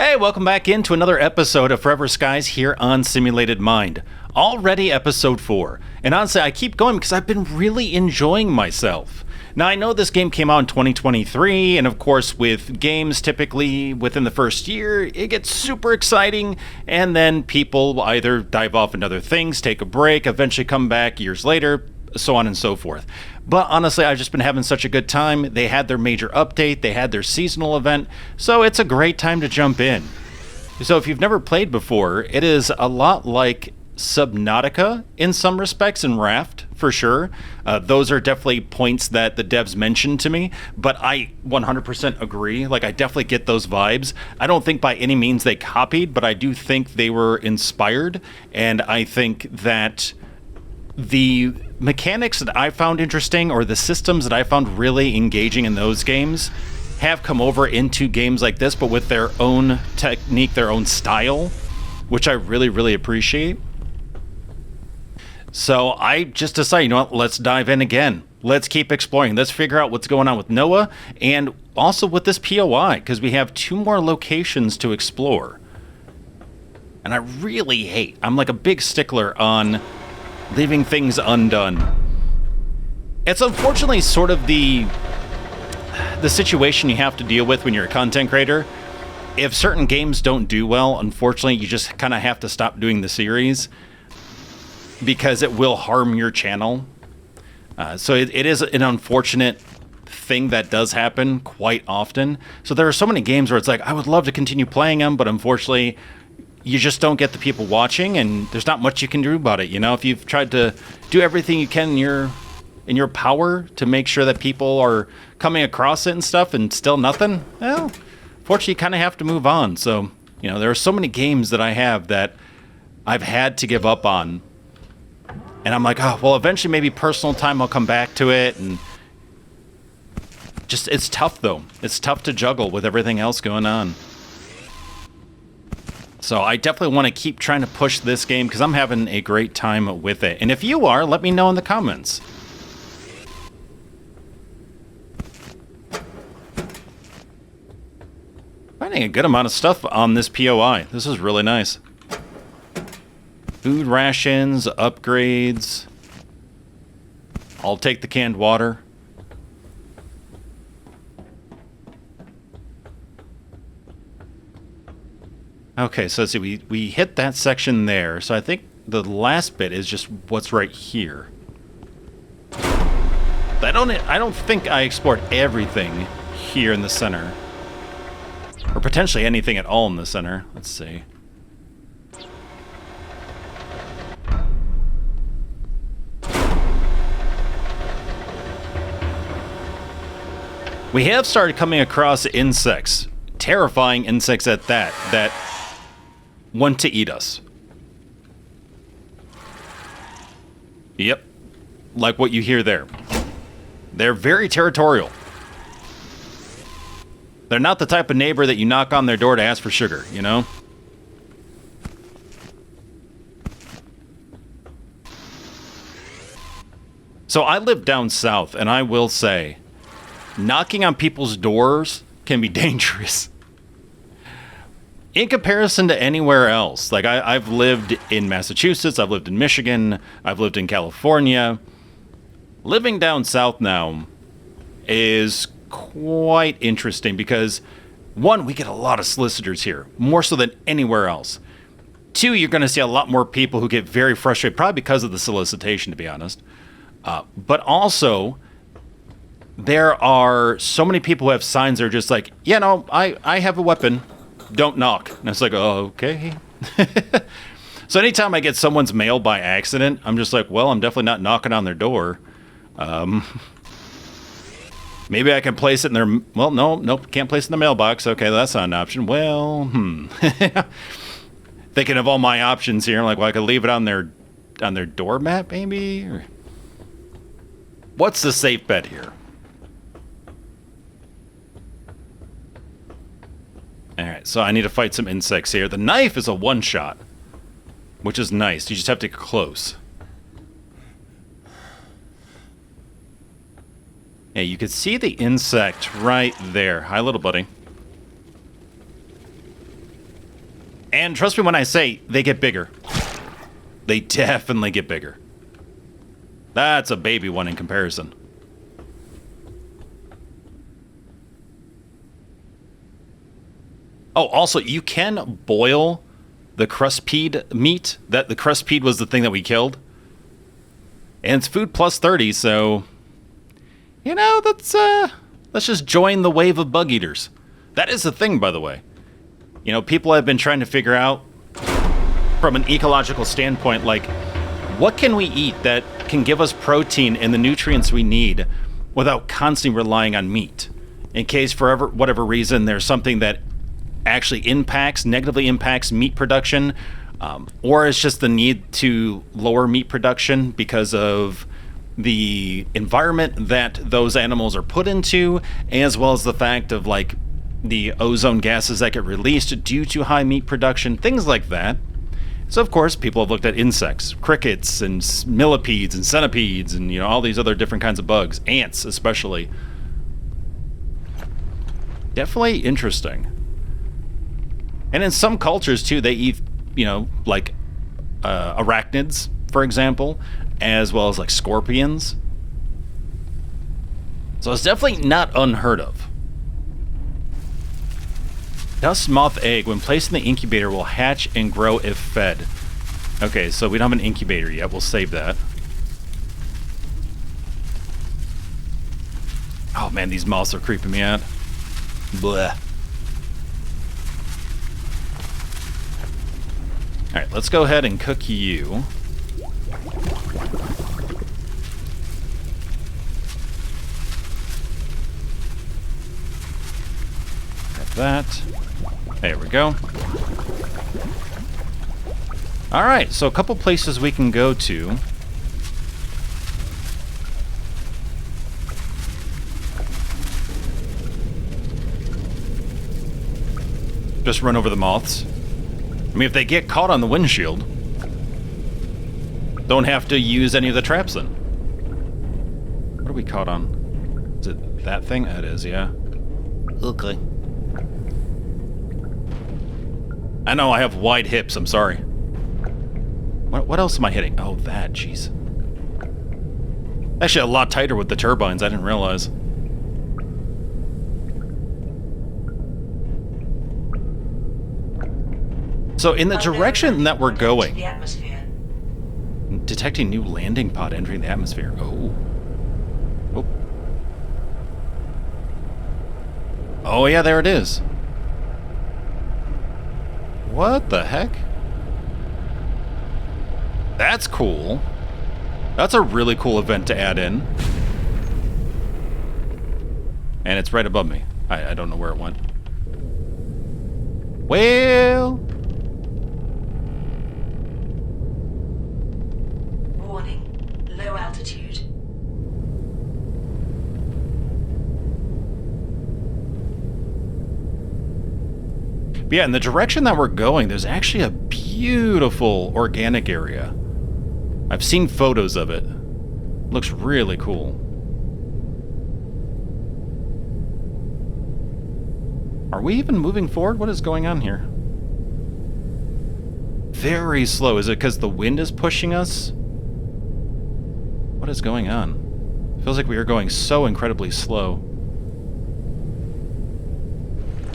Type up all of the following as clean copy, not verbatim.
Hey, welcome back into another episode of Forever Skies here on Simulated Mind. Already episode 4. And honestly, I keep going because I've been really enjoying myself. Now, I know this game came out in 2023, and of course, with games typically within the first year, it gets super exciting, and then people either dive off into other things, take a break, eventually come back years later, so on and so forth. But honestly, I've just been having such a good time. They had their major update, they had their seasonal event, so it's a great time to jump in. So if you've never played before, it is a lot like Subnautica in some respects, and Raft for sure. Those are definitely points that the devs mentioned to me, but I 100% agree. Like, I definitely get those vibes. I don't think by any means they copied, but I do think they were inspired, and I think that the mechanics that I found interesting, or the systems that I found really engaging in those games, have come over into games like this, but with their own technique, their own style, which I really, really appreciate. So I just decided, you know what, let's dive in again. Let's keep exploring. Let's figure out what's going on with Noah, and also with this POI, because we have 2 more locations to explore. And I really hate, I'm like a big stickler on leaving things undone. It's unfortunately sort of the situation you have to deal with when you're a content creator. If certain games don't do well, unfortunately, you just kind of have to stop doing the series because it will harm your channel. So it is an unfortunate thing that does happen quite often. So there are so many games where it's like, I would love to continue playing them, but unfortunately, you just don't get the people watching, and there's not much you can do about it. You know, if you've tried to do everything you can in your power to make sure that people are coming across it and stuff, and still nothing, well, fortunately, you kind of have to move on. So, you know, there are so many games that I have that I've had to give up on, and I'm like, oh, well, eventually, maybe personal time, I'll come back to it, and just, it's tough, though. It's tough to juggle with everything else going on. So I definitely want to keep trying to push this game because I'm having a great time with it. And if you are, let me know in the comments. Finding a good amount of stuff on this POI. This is really nice. Food rations, upgrades. I'll take the canned water. Okay, so let's see, we hit that section there, so I think the last bit is just what's right here. I don't think I explored everything here in the center. Or potentially anything at all in the center. Let's see. We have started coming across insects. Terrifying insects at that want to eat us. Yep. Like what you hear there. They're very territorial. They're not the type of neighbor that you knock on their door to ask for sugar, you know? So I live down south, and I will say, knocking on people's doors can be dangerous. In comparison to anywhere else, like I've lived in Massachusetts, I've lived in Michigan, I've lived in California. Living down south now is quite interesting because, 1, we get a lot of solicitors here, more so than anywhere else. 2, you're going to see a lot more people who get very frustrated, probably because of the solicitation, to be honest. But also, there are so many people who have signs that are just like, yeah, no, I have a weapon. Don't knock. And it's like, oh, okay. So anytime I get someone's mail by accident, I'm just like, well, I'm definitely not knocking on their door. Maybe I can place it in their... Well, nope, can't place it in the mailbox. Okay, that's not an option. Well, Thinking of all my options here, I'm like, well, I could leave it on their doormat, maybe? Or... What's the safe bet here? Alright, so I need to fight some insects here. The knife is a one-shot, which is nice. You just have to get close. Yeah, you can see the insect right there. Hi, little buddy. And trust me when I say they get bigger. They definitely get bigger. That's a baby one in comparison. Oh, also, you can boil the crustpeed meat. The crustpeed was the thing that we killed. And it's food plus 30, so... You know, let's just join the wave of bug eaters. That is the thing, by the way. You know, people have been trying to figure out, from an ecological standpoint, like, what can we eat that can give us protein and the nutrients we need without constantly relying on meat? In case, for whatever reason, there's something that actually negatively impacts meat production, or it's just the need to lower meat production because of the environment that those animals are put into, as well as the fact of, like, the ozone gases that get released due to high meat production, things like that. So, of course, people have looked at insects, crickets, and millipedes, and centipedes, and, you know, all these other different kinds of bugs, ants especially. Definitely interesting. And in some cultures, too, they eat, you know, like arachnids, for example, as well as, like, scorpions. So it's definitely not unheard of. Dust moth egg, when placed in the incubator, will hatch and grow if fed. Okay, so we don't have an incubator yet. We'll save that. Oh, man, these moths are creeping me out. Bleh. Alright, let's go ahead and cook you. Got that. There we go. Alright, so a couple places we can go to. Just run over the moths. I mean, if they get caught on the windshield, don't have to use any of the traps then. What are we caught on? Is it that thing? It is, yeah. Okay. I know, I have wide hips, I'm sorry. What else am I hitting? Oh, that, jeez. Actually, a lot tighter with the turbines, I didn't realize. So, in the direction that we're going... Detecting new landing pod entering the atmosphere. Oh. Oh. Oh, yeah, there it is. What the heck? That's cool. That's a really cool event to add in. And it's right above me. I don't know where it went. Well... Warning. Low altitude. But yeah, in the direction that we're going, there's actually a beautiful organic area. I've seen photos of it. Looks really cool. Are we even moving forward? What is going on here? Very slow. Is it because the wind is pushing us? What is going on? Feels like we are going so incredibly slow.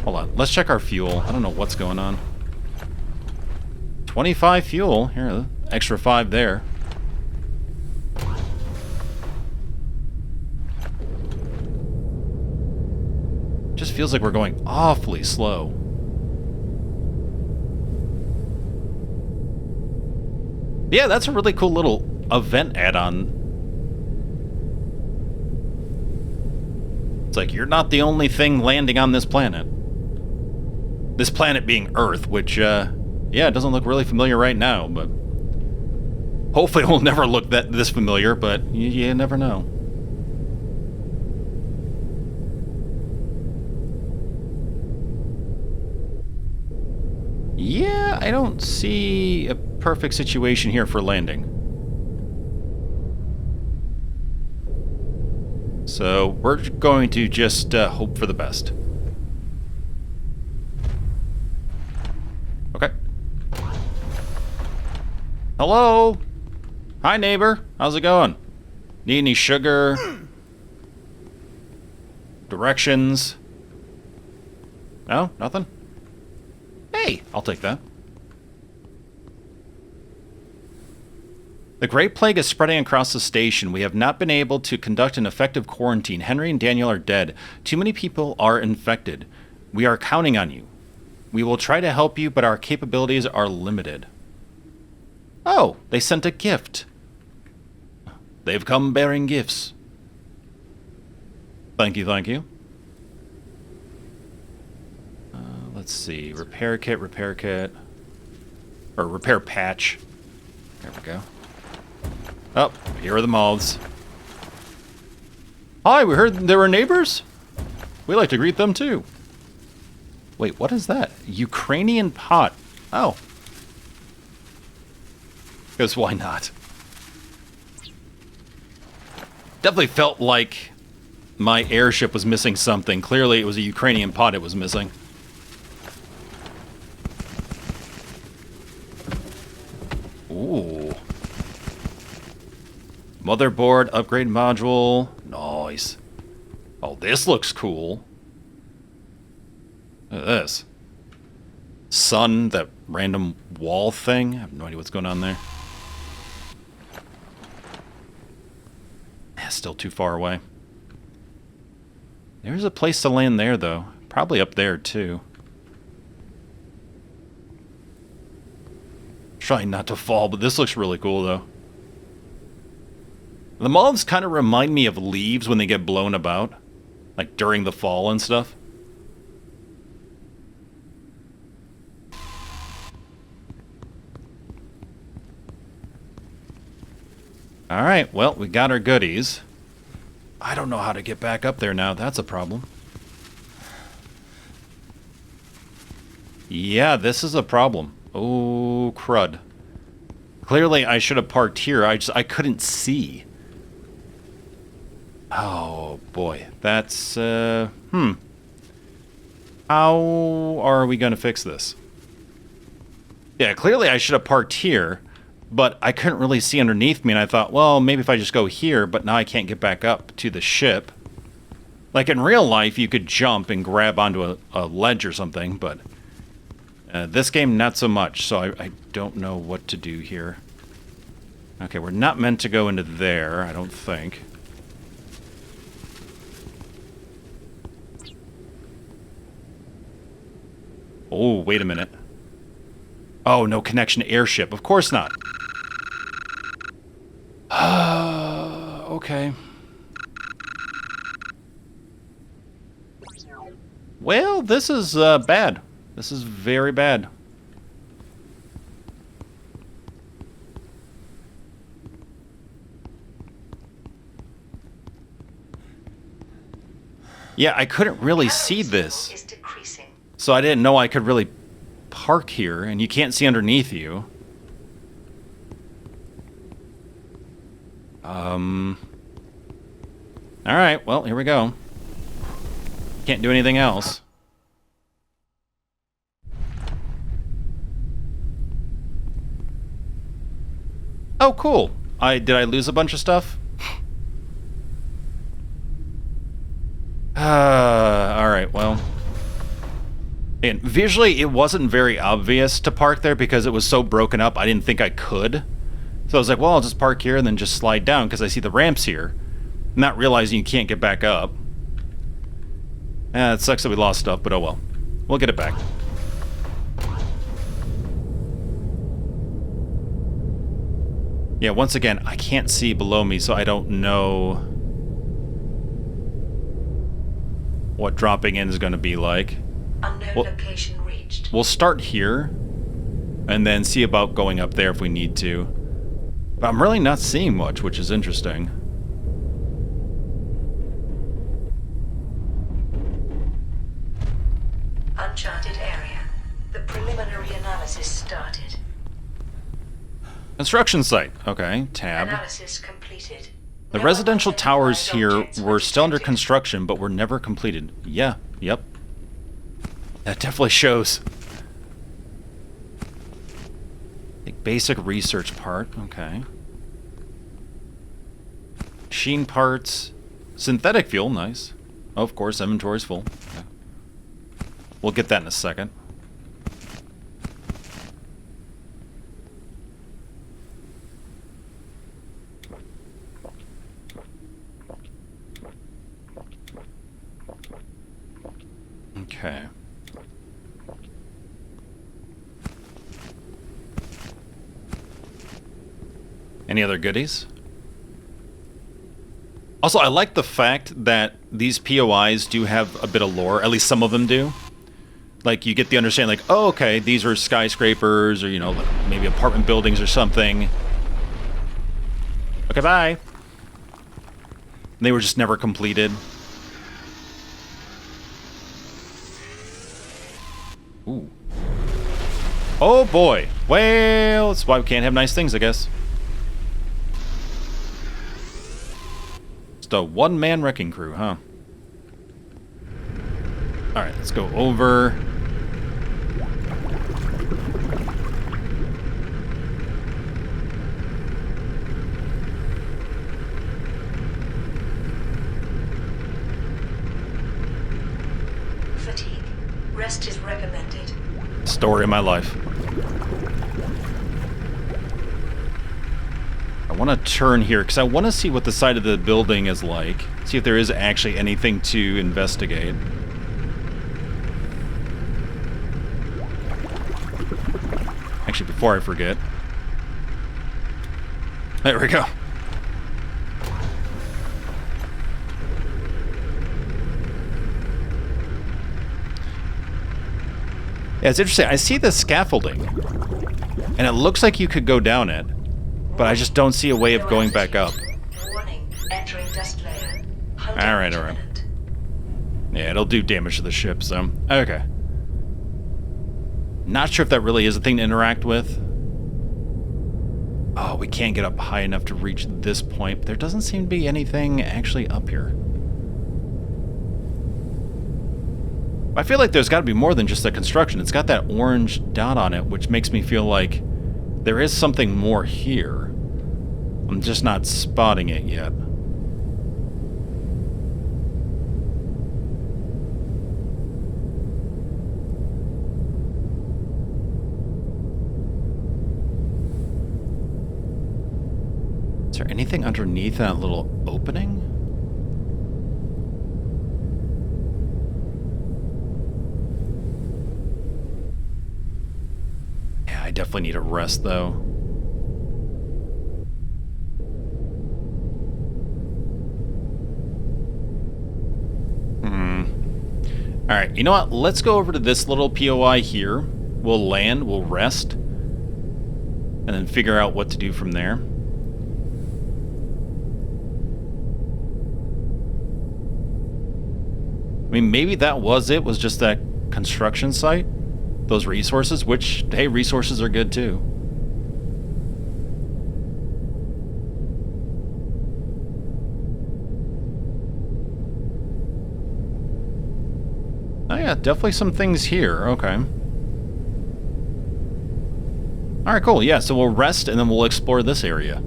Hold on. Let's check our fuel. I don't know what's going on. 25 fuel. Here, extra 5 there. Just feels like we're going awfully slow. Yeah, that's a really cool little event add-on. It's like, you're not the only thing landing on this planet. This planet being Earth, which, yeah, it doesn't look really familiar right now, but... Hopefully it will never look this familiar, but you never know. Yeah, I don't see a perfect situation here for landing. So we're going to just hope for the best. Okay. Hello? Hi, neighbor. How's it going? Need any sugar? Directions? No? Nothing? Hey, I'll take that. The Great Plague is spreading across the station. We have not been able to conduct an effective quarantine. Henry and Daniel are dead. Too many people are infected. We are counting on you. We will try to help you, but our capabilities are limited. Oh, they sent a gift. They've come bearing gifts. Thank you, thank you. Let's see. Repair kit. Or repair patch. There we go. Oh, here are the moths. Hi, we heard there were neighbors? We like to greet them too. Wait, what is that? Ukrainian pot. Oh. Because why not? Definitely felt like my airship was missing something. Clearly it was a Ukrainian pot it was missing. Ooh. Motherboard upgrade module. Nice. Oh, this looks cool. Look at this. Sun, that random wall thing. I have no idea what's going on there. Still too far away. There's a place to land there, though. Probably up there, too. Trying not to fall, but this looks really cool, though. The moths kind of remind me of leaves when they get blown about. Like during the fall and stuff. Alright, well, we got our goodies. I don't know how to get back up there now. That's a problem. Yeah, this is a problem. Oh, crud. Clearly, I should have parked here. I couldn't see. Oh, boy. That's, How are we going to fix this? Yeah, clearly I should have parked here, but I couldn't really see underneath me, and I thought, well, maybe if I just go here, but now I can't get back up to the ship. Like, in real life, you could jump and grab onto a ledge or something, but this game, not so much, so I don't know what to do here. Okay, we're not meant to go into there, I don't think. Oh, wait a minute. Oh, no connection to airship. Of course not. Okay. Well, this is bad. This is very bad. Yeah, I couldn't really see this. So I didn't know I could really park here, and you can't see underneath you. Alright, well, here we go. Can't do anything else. Oh, cool. Did I lose a bunch of stuff? Alright, well. And visually, it wasn't very obvious to park there because it was so broken up, I didn't think I could. So I was like, well, I'll just park here and then just slide down because I see the ramps here. Not realizing you can't get back up. It sucks that we lost stuff, but oh well. We'll get it back. Yeah, once again, I can't see below me, so I don't know what dropping in is going to be like. Unknown location reached. We'll start here, and then see about going up there if we need to. But I'm really not seeing much, which is interesting. Uncharted area. The preliminary analysis started. Construction site. Okay, tab. Analysis completed. The residential towers here were still under construction, but were never completed. Yeah, yep. That definitely shows. Take Basic research part, okay. Machine parts. Synthetic fuel, nice. Oh, of course, inventory's full. Okay. We'll get that in a second. Okay. Any other goodies? Also, I like the fact that these POIs do have a bit of lore. At least some of them do. Like, you get the understanding, like, oh, okay, these are skyscrapers, or, you know, like maybe apartment buildings or something. Okay, bye. And they were just never completed. Ooh. Oh, boy. Well, that's why we can't have nice things, I guess. Just a one-man wrecking crew, huh? Alright, let's go over. Fatigue. Rest is recommended. Story of my life. I want to turn here because I want to see what the side of the building is like. See if there is actually anything to investigate. Actually, before I forget. There we go. Yeah, it's interesting. I see the scaffolding, and it looks like you could go down it, but I just don't see a way of going back up. Warning. Entering dust layer. Alright, alright. Yeah, it'll do damage to the ship, so... Okay. Not sure if that really is a thing to interact with. Oh, we can't get up high enough to reach this point. There doesn't seem to be anything actually up here. I feel like there's got to be more than just the construction. It's got that orange dot on it, which makes me feel like there is something more here. I'm just not spotting it yet. Is there anything underneath that little opening? Yeah, I definitely need a rest, though. Alright, you know what? Let's go over to this little POI here. We'll land, we'll rest, and then figure out what to do from there. I mean, maybe that was it, was just that construction site? Those resources, which, hey, resources are good too. Oh yeah, definitely some things here, okay. Alright, cool, yeah, so we'll rest and then we'll explore this area.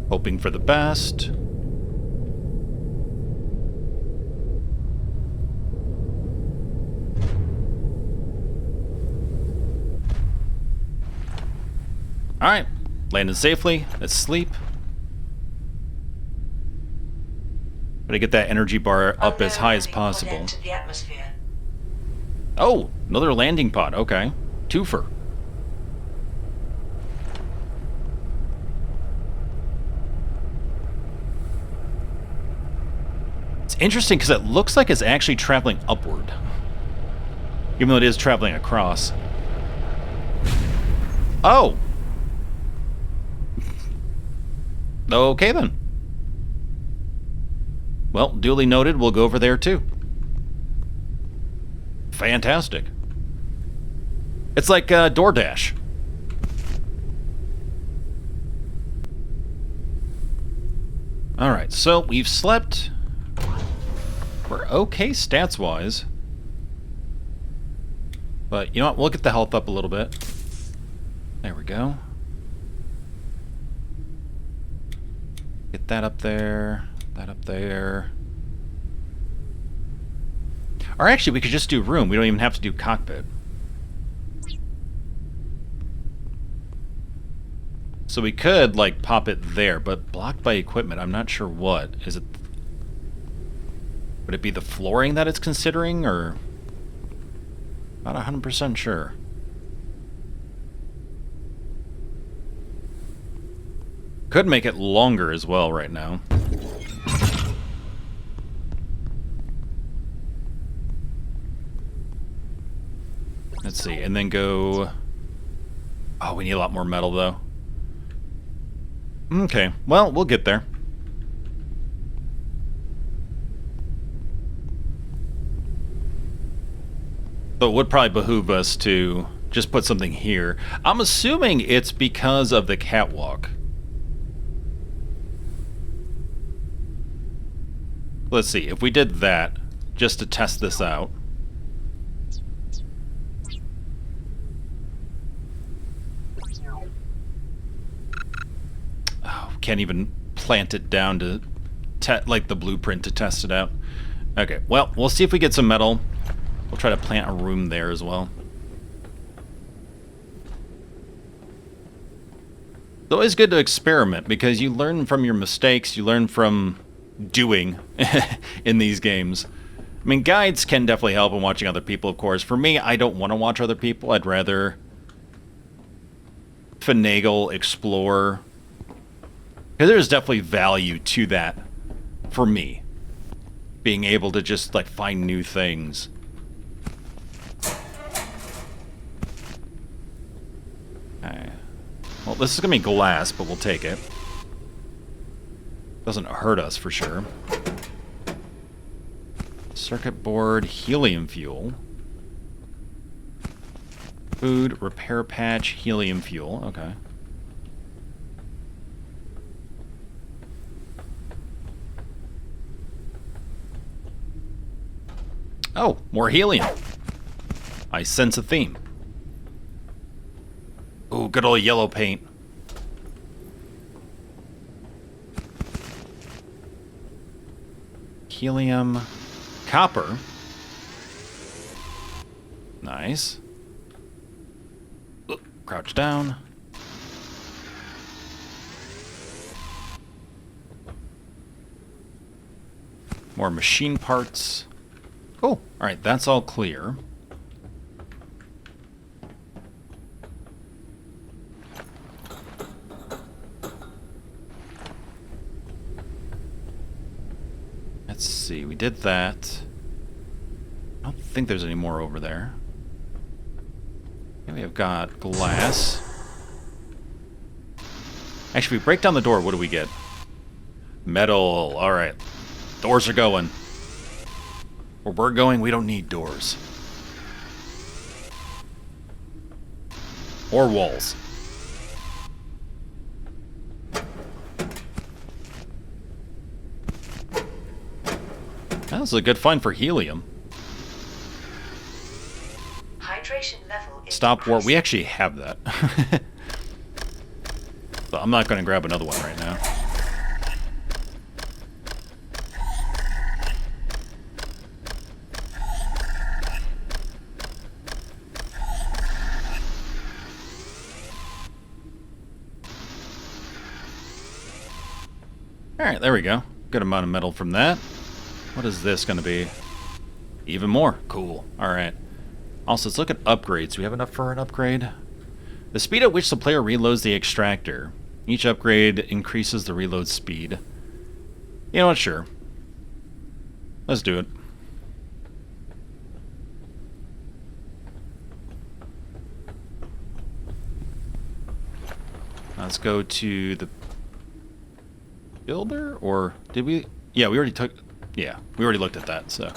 Hoping for the best. Alright, landed safely. Let's sleep. Gotta get that energy bar up as high as possible. The atmosphere. Oh, another landing pod. Okay. Twofer. It's interesting because it looks like it's actually traveling upward. Even though it is traveling across. Oh! Okay then. Well, duly noted, we'll go over there too. Fantastic. It's like DoorDash. Alright, so we've slept. We're okay stats-wise. But you know what? We'll get the health up a little bit. There we go. Get that up there. That up there. Or actually, we could just do room. We don't even have to do cockpit. So we could, like, pop it there, but blocked by equipment. I'm not sure what. Is it... Would it be the flooring that it's considering, or... Not 100% sure. Could make it longer as well right now. Let's see, and then go... Oh, we need a lot more metal, though. Okay, well, we'll get there. So it would probably behoove us to just put something here. I'm assuming it's because of the catwalk. Let's see, if we did that, just to test this out. Oh, can't even plant it down to, like the blueprint to test it out. Okay, well, we'll see if we get some metal. We'll try to plant a room there as well. It's always good to experiment because you learn from your mistakes, you learn from doing in these games. I mean, guides can definitely help in watching other people, of course. For me, I don't want to watch other people. I'd rather finagle, explore. Because there's definitely value to that for me. Being able to just, like, find new things. Okay. Well, this is going to be glass, but we'll take it. Doesn't hurt us for sure. Circuit board, helium fuel. Food, repair patch, helium fuel. Okay. Oh, more helium. I sense a theme. Ooh, good old yellow paint. Helium. Copper. Nice. Ooh, crouch down. More machine parts. Cool. Alright, that's all clear. Let's see, we did that. I don't think there's any more over there. Okay, we have got glass. Actually, if we break down the door, what do we get? Metal. Alright. Doors are going. Where we're going, we don't need doors. Or walls. That was a good find for helium. Hydration level is Stop warp. We actually have that. So I'm not going to grab another one right now. Alright, there we go. Good amount of metal from that. What is this going to be? Even more. Cool. Alright. Also, let's look at upgrades. Do we have enough for an upgrade? The speed at which the player reloads the extractor. Each upgrade increases the reload speed. You know what? Sure. Let's do it. Let's go to the builder, or did we? Yeah, we already took... Yeah, we already looked at that, so...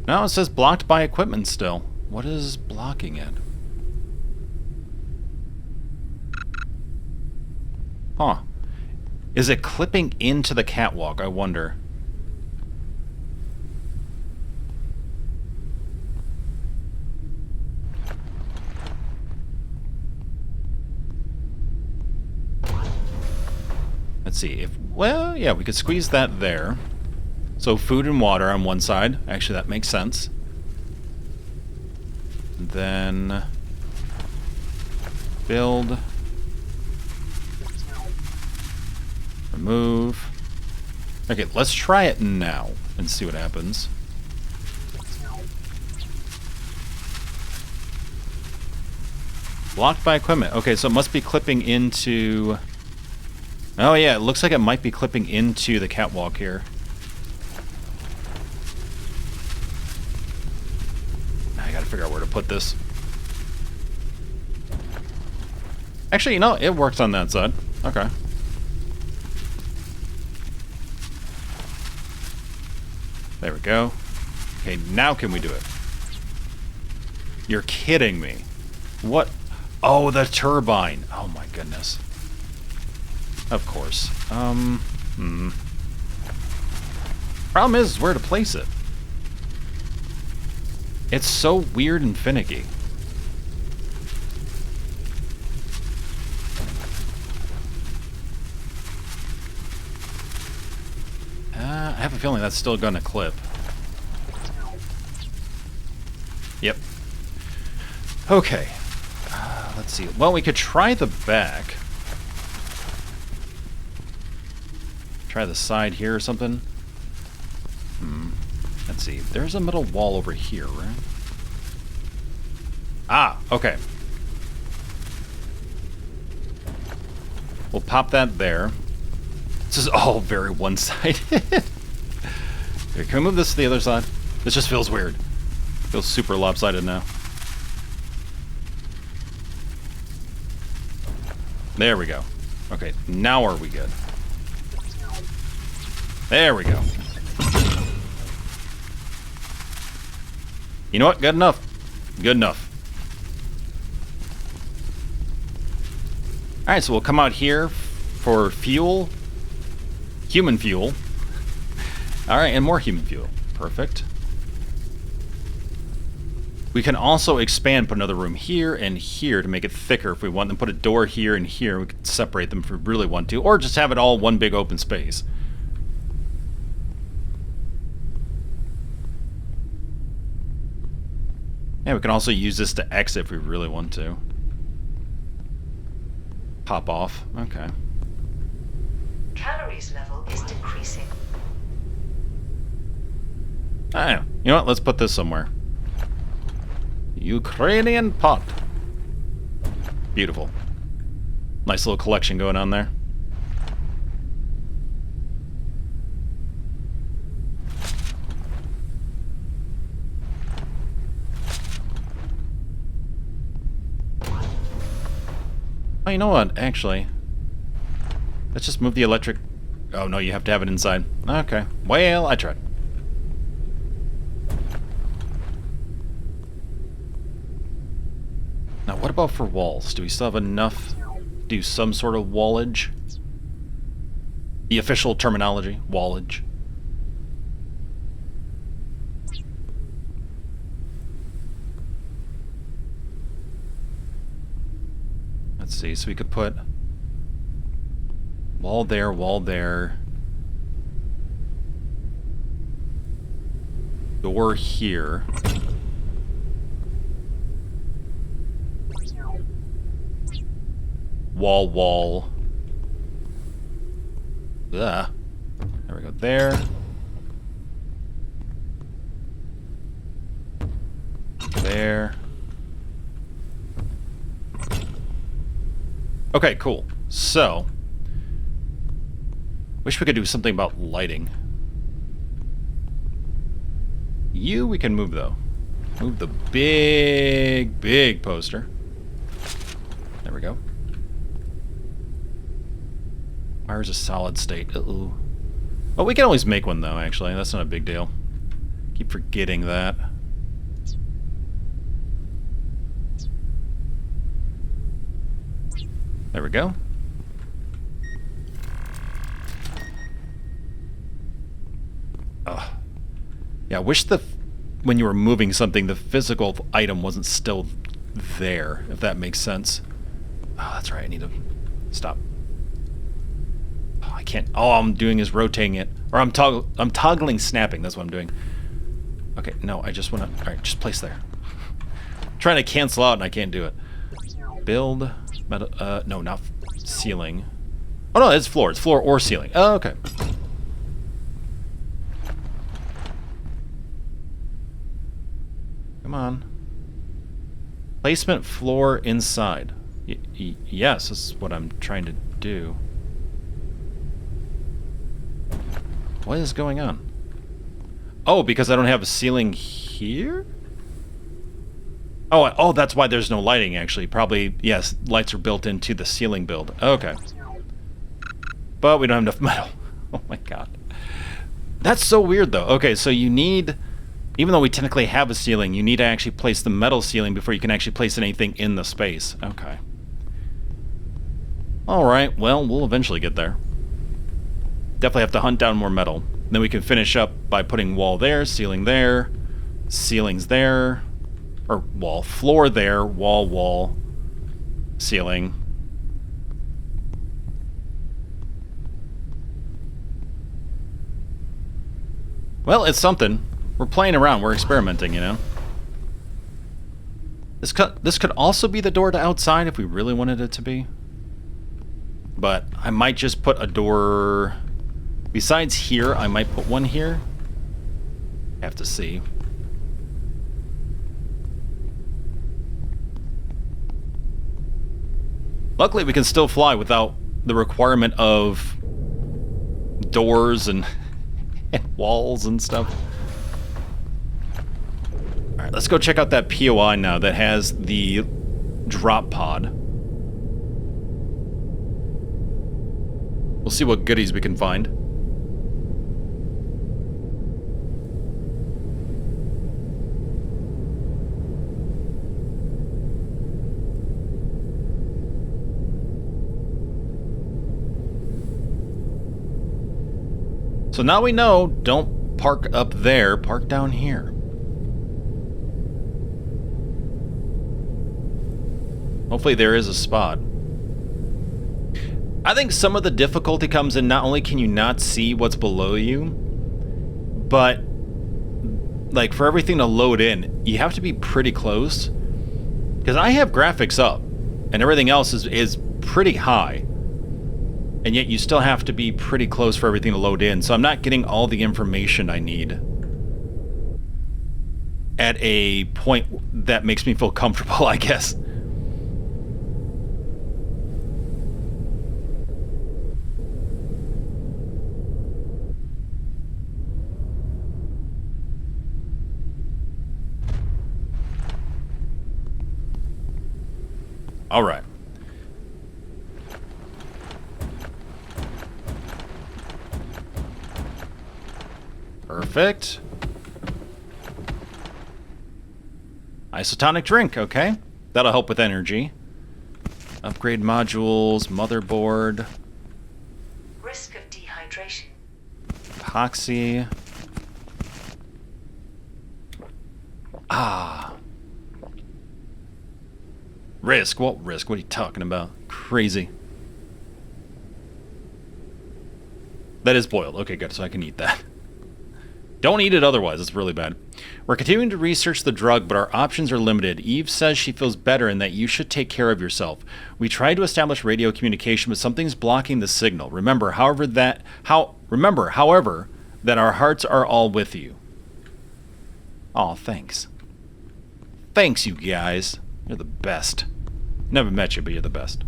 Now it says blocked by equipment still. What is blocking it? Huh. Is it clipping into the catwalk? I wonder. Let's see if... Well, yeah, we could squeeze that there. So food and water on one side. Actually, that makes sense. Then... build. Remove. Okay, let's try it now and see what happens. Blocked by equipment. Okay, so it must be clipping into... Oh yeah, it looks like it might be clipping into the catwalk here. I gotta figure out where to put this. Actually, you know, it works on that side. Okay. There we go. Okay, now can we do it? You're kidding me. What? Oh, the turbine. Oh my goodness. Of course. Problem is where to place it. It's so weird and finicky. I have a feeling that's still gonna clip. Yep. Okay. Let's see. Well, we could try the back. Try the side here or something. Let's see. There's a metal wall over here, right? Ah, okay. We'll pop that there. This is all very one-sided. Here, can we move this to the other side? This just feels weird. Feels super lopsided now. There we go. Okay, now are we good? There we go. You know what? Good enough. Good enough. Alright, so we'll come out here for fuel. Human fuel. Alright, and more human fuel. Perfect. We can also expand, put another room here and here to make it thicker if we want, and put a door here and here. We could separate them if we really want to, or just have it all one big open space. Yeah, we can also use this to exit if we really want to. Pop off. Okay. Calories level is decreasing. Ah, you know what? Let's put this somewhere. Ukrainian pot. Beautiful. Nice little collection going on there. Oh, you know what? Actually, let's just move the electric... Oh, no, you have to have it inside. Okay. Well, I tried. Now, what about for walls? Do we still have enough to do some sort of wallage? The official terminology, wallage. Let's see, so we could put wall there, door here. Wall. Ugh. There we go, there. There. Okay, cool. So, wish we could do something about lighting. You we can move, though. Move the big poster. There we go. Wire's a solid state. Uh-oh. Oh, we can always make one, though, actually. That's not a big deal. Keep forgetting that. There we go. Yeah, I wish when you were moving something, the physical item wasn't still there, if that makes sense. Oh, that's right, I need to stop. Oh, I can't. All I'm doing is rotating it. Or I'm toggling snapping, that's what I'm doing. Okay, no, I just want to... Alright, just place there. I'm trying to cancel out and I can't do it. Build... Metal, no, not ceiling. Oh no, it's floor. It's floor or ceiling. Oh, okay. Come on. Placement floor inside. Yes, this is what I'm trying to do. What is going on? Oh, because I don't have a ceiling here? Oh, that's why there's no lighting, actually. Probably, yes, lights are built into the ceiling build. Okay. But we don't have enough metal. Oh my god. That's so weird, though. Okay, so you need... Even though we technically have a ceiling, you need to actually place the metal ceiling before you can actually place anything in the space. Okay. Alright, well, we'll eventually get there. Definitely have to hunt down more metal. Then we can finish up by putting wall there, ceiling there, ceilings there... Or wall, floor there, wall, ceiling. Well, it's something. We're playing around, we're experimenting, you know? This could also be the door to outside if we really wanted it to be. But I might just put a door... Besides here, I might put one here. Have to see. Luckily, we can still fly without the requirement of doors and, and walls and stuff. Alright, let's go check out that POI now that has the drop pod. We'll see what goodies we can find. So now we know, don't park up there, park down here. Hopefully there is a spot. I think some of the difficulty comes in not only can you not see what's below you, but like for everything to load in, you have to be pretty close. Because I have graphics up, and everything else is pretty high. And yet you still have to be pretty close for everything to load in, so I'm not getting all the information I need at a point that makes me feel comfortable, I guess. All right. Perfect. Isotonic drink, okay. That'll help with energy. Upgrade modules, motherboard. Risk of dehydration. Epoxy. Ah. Risk? What risk? What are you talking about? Crazy. That is boiled. Okay, good. So I can eat that. Don't eat it otherwise. It's really bad. We're continuing to research the drug, but our options are limited. Eve says she feels better and that you should take care of yourself. We tried to establish radio communication, but something's blocking the signal. Remember, however, that our hearts are all with you. Aw, thanks. Thanks, you guys. You're the best. Never met you, but you're the best.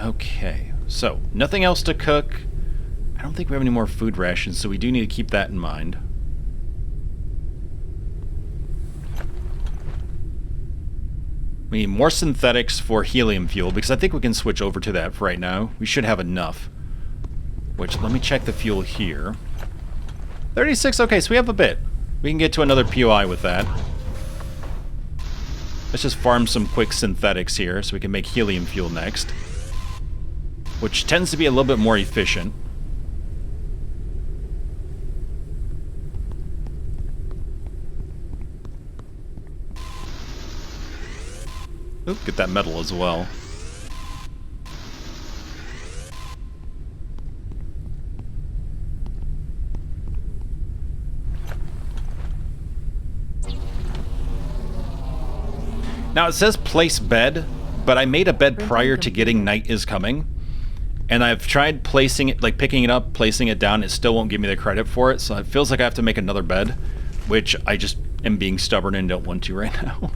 Okay, so nothing else to cook. I don't think we have any more food rations, so we do need to keep that in mind. We need more synthetics for helium fuel, because I think we can switch over to that for right now. We should have enough. Which, let me check the fuel here. 36, okay, so we have a bit. We can get to another POI with that. Let's just farm some quick synthetics here, so we can make helium fuel next. Which tends to be a little bit more efficient. Oop, get that metal as well. Now it says place bed, but I made a bed prior to getting Night is Coming. And I've tried placing it, like picking it up, placing it down, it still won't give me the credit for it, so it feels like I have to make another bed, which I just am being stubborn and don't want to right now.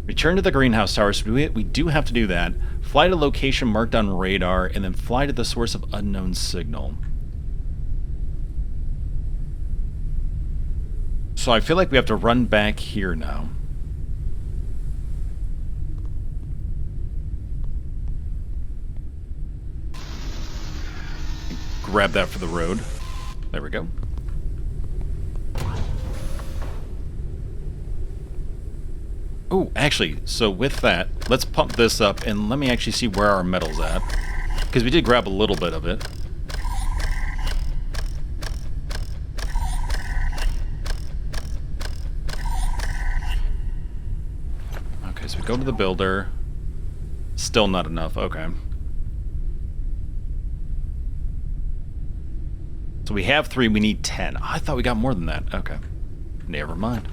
Return to the greenhouse tower, so we do have to do that. Fly to location marked on radar, and then fly to the source of unknown signal. So I feel like we have to run back here now. Grab that for the road. There we go. Oh, actually, so with that, let's pump this up and let me actually see where our metal's at. Because we did grab a little bit of it. Okay, so we go to the builder. Still not enough, okay. So we have 3, we need 10. Oh, I thought we got more than that. Okay. Never mind.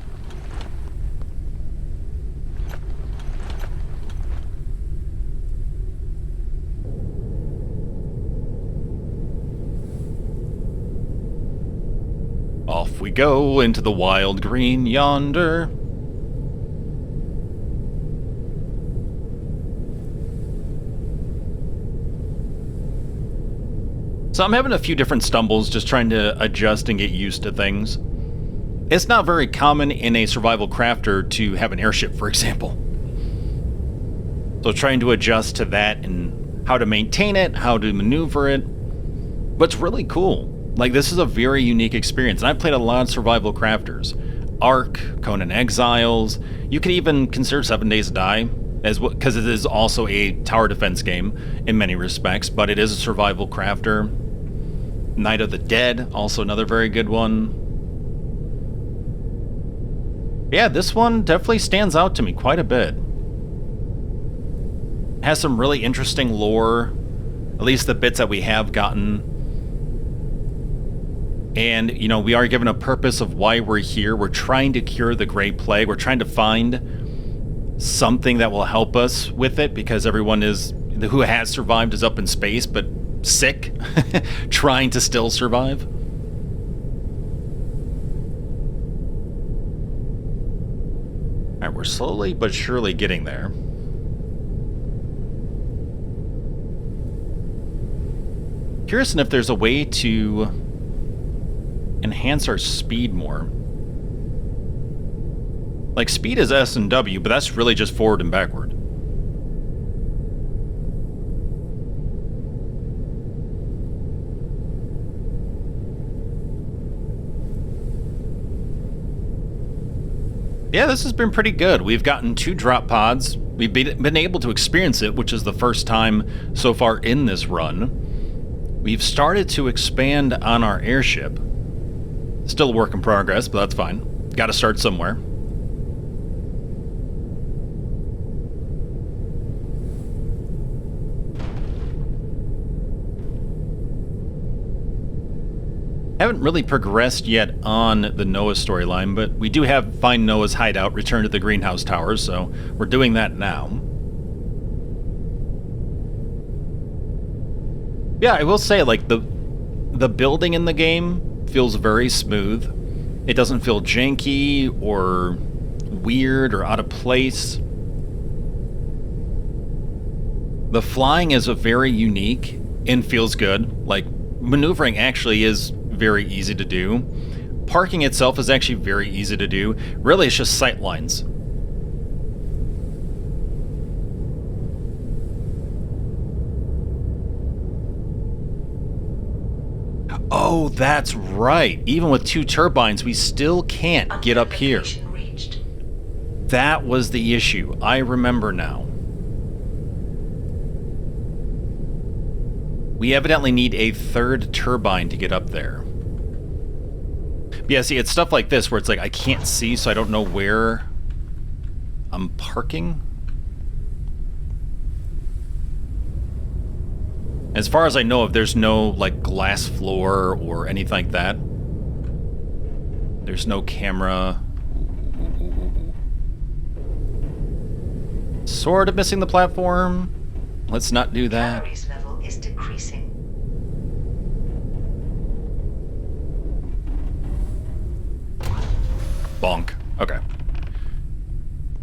Off we go into the wild green yonder. So I'm having a few different stumbles just trying to adjust and get used to things. It's not very common in a survival crafter to have an airship, for example. So trying to adjust to that and how to maintain it, how to maneuver it. But it's really cool. Like, this is a very unique experience. And I've played a lot of survival crafters. Ark, Conan Exiles. You could even consider 7 Days to Die, because it is also a tower defense game in many respects, but it is a survival crafter. Night of the Dead, also another very good one. Yeah, this one definitely stands out to me quite a bit. Has some really interesting lore, at least the bits that we have gotten. And, you know, we are given a purpose of why we're here. We're trying to cure the Great Plague. We're trying to find something that will help us with it, because everyone who has survived is up in space, but sick, trying to still survive. Alright, we're slowly but surely getting there. Curious if there's a way to enhance our speed more. Like, speed is S and W, but that's really just forward and backward. Yeah, this has been pretty good. We've gotten 2 drop pods. We've been able to experience it, which is the first time so far in this run. We've started to expand on our airship. Still a work in progress, but that's fine. Got to start somewhere. Haven't really progressed yet on the Noah storyline, but we do have find Noah's hideout, return to the greenhouse towers, so we're doing that now. Yeah, I will say, like, the building in the game feels very smooth. It doesn't feel janky or weird or out of place. The flying is very unique and feels good. Like, maneuvering actually is very easy to do. Parking itself is actually very easy to do. Really, it's just sight lines. Oh, that's right. Even with 2 turbines, we still can't get up here. That was the issue. I remember now. We evidently need a 3rd turbine to get up there. But yeah, see, it's stuff like this where it's like I can't see, so I don't know where I'm parking. As far as I know of, there's no, like, glass floor or anything like that. There's no camera. Sort of missing the platform. Let's not do that. Calories level is decreasing. Bonk. Okay.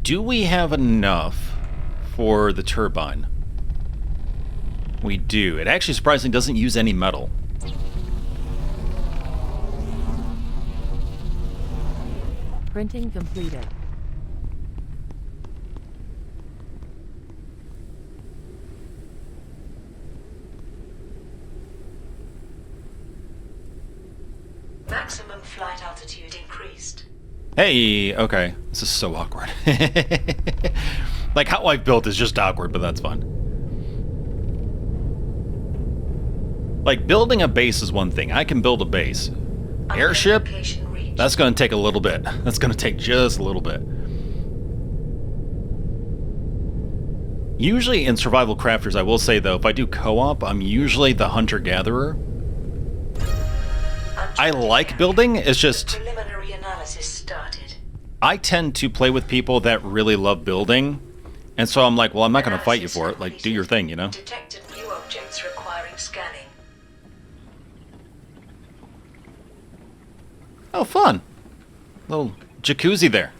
Do we have enough for the turbine? We do. It actually surprisingly doesn't use any metal. Printing completed. Maximum flight altitude increased. Hey, okay. This is so awkward. Like, how I've built is just awkward, but that's fun. Like, building a base is one thing. I can build a base. Airship? Location reached. That's going to take a little bit. That's going to take just a little bit. Usually in survival crafters, I will say, though, if I do co-op, I'm usually the hunter-gatherer. I like building, it's just... Preliminary analysis started. I tend to play with people that really love building, and so I'm like, well, I'm not going to fight you for it. Like, do your thing, you know? Detected new objects requiring scanning. Oh, fun. Little jacuzzi there.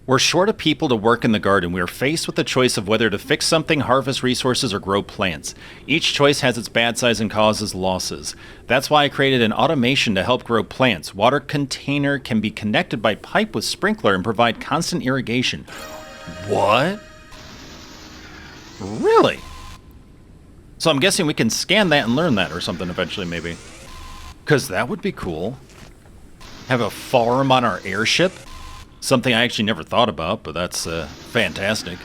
We're short of people to work in the garden. We are faced with the choice of whether to fix something, harvest resources, or grow plants. Each choice has its bad sides and causes losses. That's why I created an automation to help grow plants. Water container can be connected by pipe with sprinkler and provide constant irrigation. What? Really? So I'm guessing we can scan that and learn that or something eventually, maybe. Because that would be cool. Have a farm on our airship. Something I actually never thought about, but that's fantastic.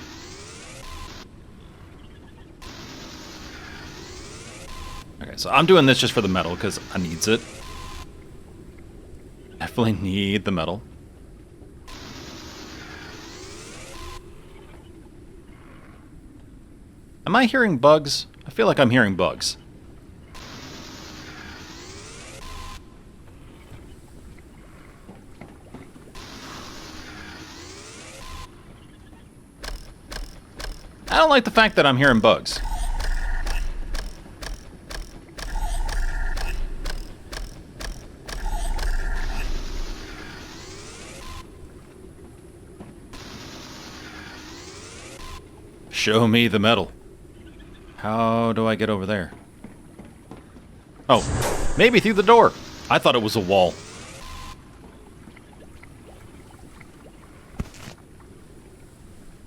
Okay, so I'm doing this just for the metal, because I needs it. Definitely need the metal. Am I hearing bugs? I feel like I'm hearing bugs. I don't like the fact that I'm hearing bugs. Show me the metal. How do I get over there? Oh, maybe through the door. I thought it was a wall.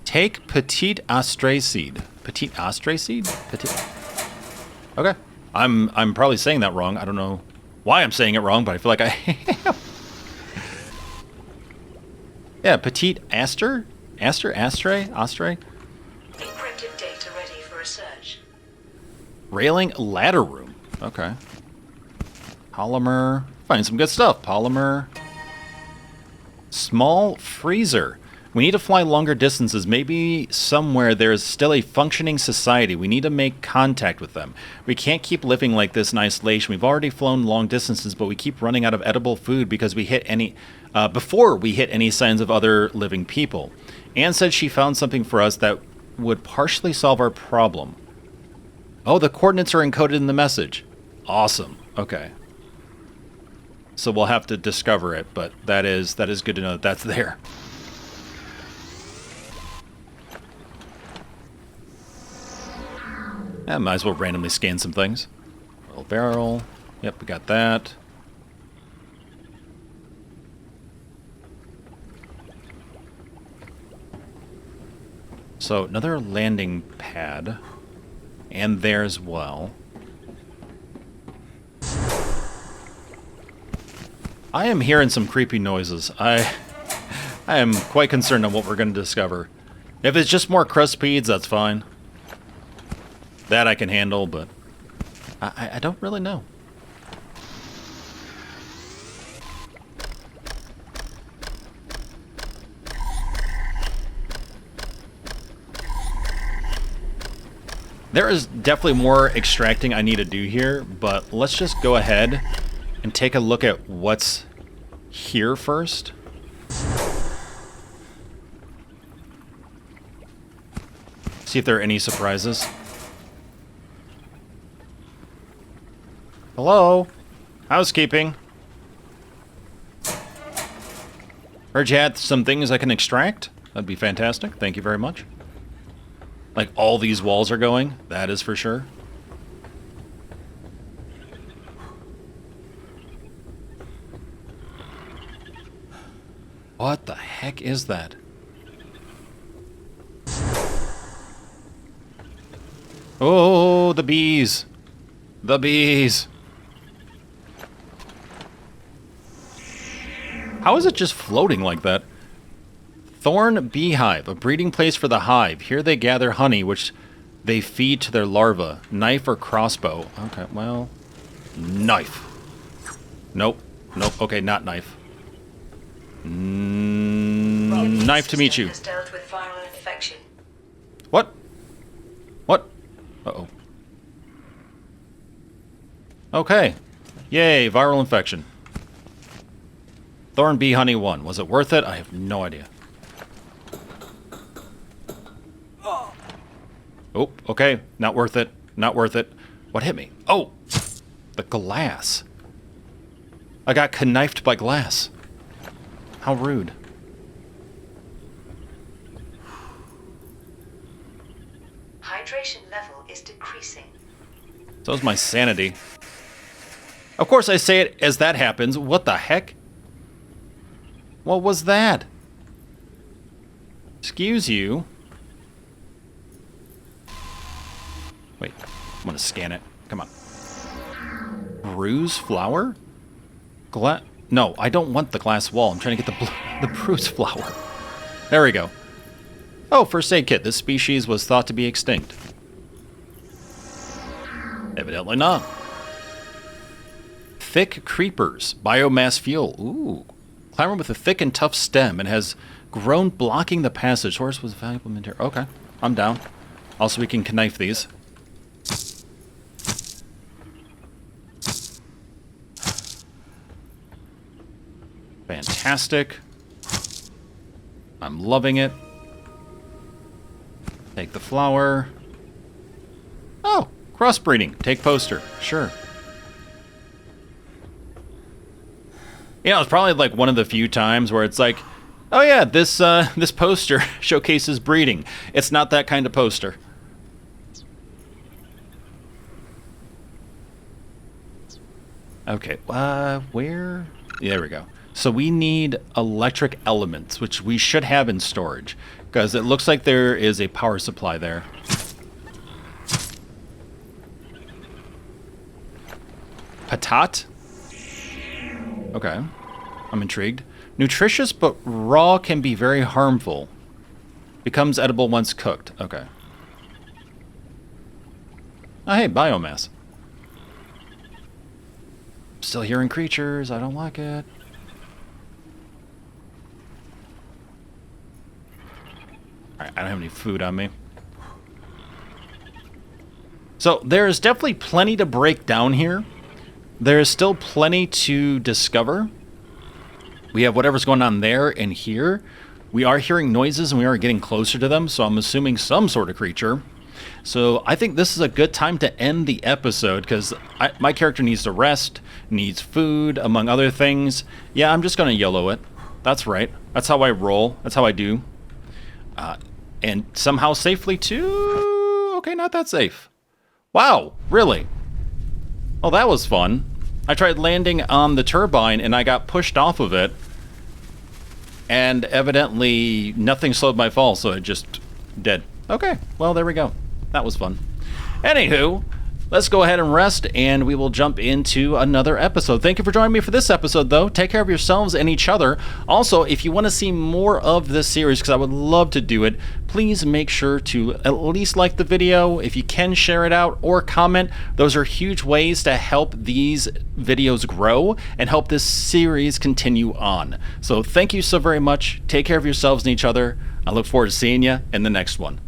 Take petite astray seed. Petite astray seed? Petite. Okay. I'm probably saying that wrong. I don't know why I'm saying it wrong, but I feel like I am. Yeah, petite aster? Aster? Astray? Astray? Encrypted data ready for research. Railing ladder room. Okay. Polymer. Find some good stuff. Polymer. Small freezer. We need to fly longer distances. Maybe somewhere there is still a functioning society. We need to make contact with them. We can't keep living like this in isolation. We've already flown long distances, but we keep running out of edible food because we hit any before we hit any signs of other living people. Anne said she found something for us that would partially solve our problem. Oh, the coordinates are encoded in the message. Awesome. Okay. So we'll have to discover it, but that is good to know that that's there. Yeah, might as well randomly scan some things. Little barrel. Yep, we got that. So, another landing pad. And there as well. I am hearing some creepy noises. I am quite concerned on what we're going to discover. If it's just more crustipedes, that's fine. That I can handle, but I don't really know. There is definitely more extracting I need to do here, but let's just go ahead and take a look at what's here first. See if there are any surprises. Hello? Housekeeping. Heard you had some things I can extract. That'd be fantastic. Thank you very much. Like, all these walls are going. That is for sure. What the heck is that? Oh, the bees. The bees. How is it just floating like that? Thorn beehive, a breeding place for the hive. Here they gather honey, which they feed to their larvae. Knife or crossbow? Okay, well, knife. Nope. Nope. Okay, not knife. Knife to meet you. Has dealt with viral infection. What? What? Uh-oh. Okay. Yay, viral infection. Thorn bee honey 1. Was it worth it? I have no idea. Oh, okay. Not worth it. Not worth it. What hit me? Oh! The glass. I got knifed by glass. How rude. Hydration level is decreasing. So is my sanity. Of course I say it as that happens. What the heck? What was that? Excuse you. Wait, I'm gonna scan it. Come on. Bruise flower? No, I don't want the glass wall. I'm trying to get the bruise flower. There we go. Oh, first aid kit. This species was thought to be extinct. Evidently not. Thick creepers. Biomass fuel. Ooh. Climber with a thick and tough stem and has grown blocking the passage. Source was valuable material. Okay, I'm down. Also, we can knife these. Fantastic. I'm loving it. Take the flower. Oh, crossbreeding. Take poster. Sure. You know, it's probably like one of the few times where it's like, oh yeah, this poster showcases breeding. It's not that kind of poster. Okay, where? Yeah, there we go. So we need electric elements, which we should have in storage, because it looks like there is a power supply there. Patat? Okay. I'm intrigued. Nutritious but raw can be very harmful. Becomes edible once cooked. Okay. Oh, hey, biomass. Still hearing creatures. I don't like it. Alright, I don't have any food on me. So, there's definitely plenty to break down here. There's still plenty to discover. We have whatever's going on there and here. We are hearing noises and we are getting closer to them, so I'm assuming some sort of creature. So I think this is a good time to end the episode because my character needs to rest, needs food, among other things. Yeah, I'm just going to YOLO it. That's right. That's how I roll. That's how I do. And somehow safely too? Okay, not that safe. Wow, really? Oh, that was fun. I tried landing on the turbine and I got pushed off of it. And evidently nothing slowed my fall, so it just dead. Okay, well, there we go. That was fun. Anywho, let's go ahead and rest and we will jump into another episode. Thank you for joining me for this episode, though. Take care of yourselves and each other. Also, if you want to see more of this series, because I would love to do it, please make sure to at least like the video. If you can, share it out or comment. Those are huge ways to help these videos grow and help this series continue on. So thank you so very much. Take care of yourselves and each other. I look forward to seeing you in the next one.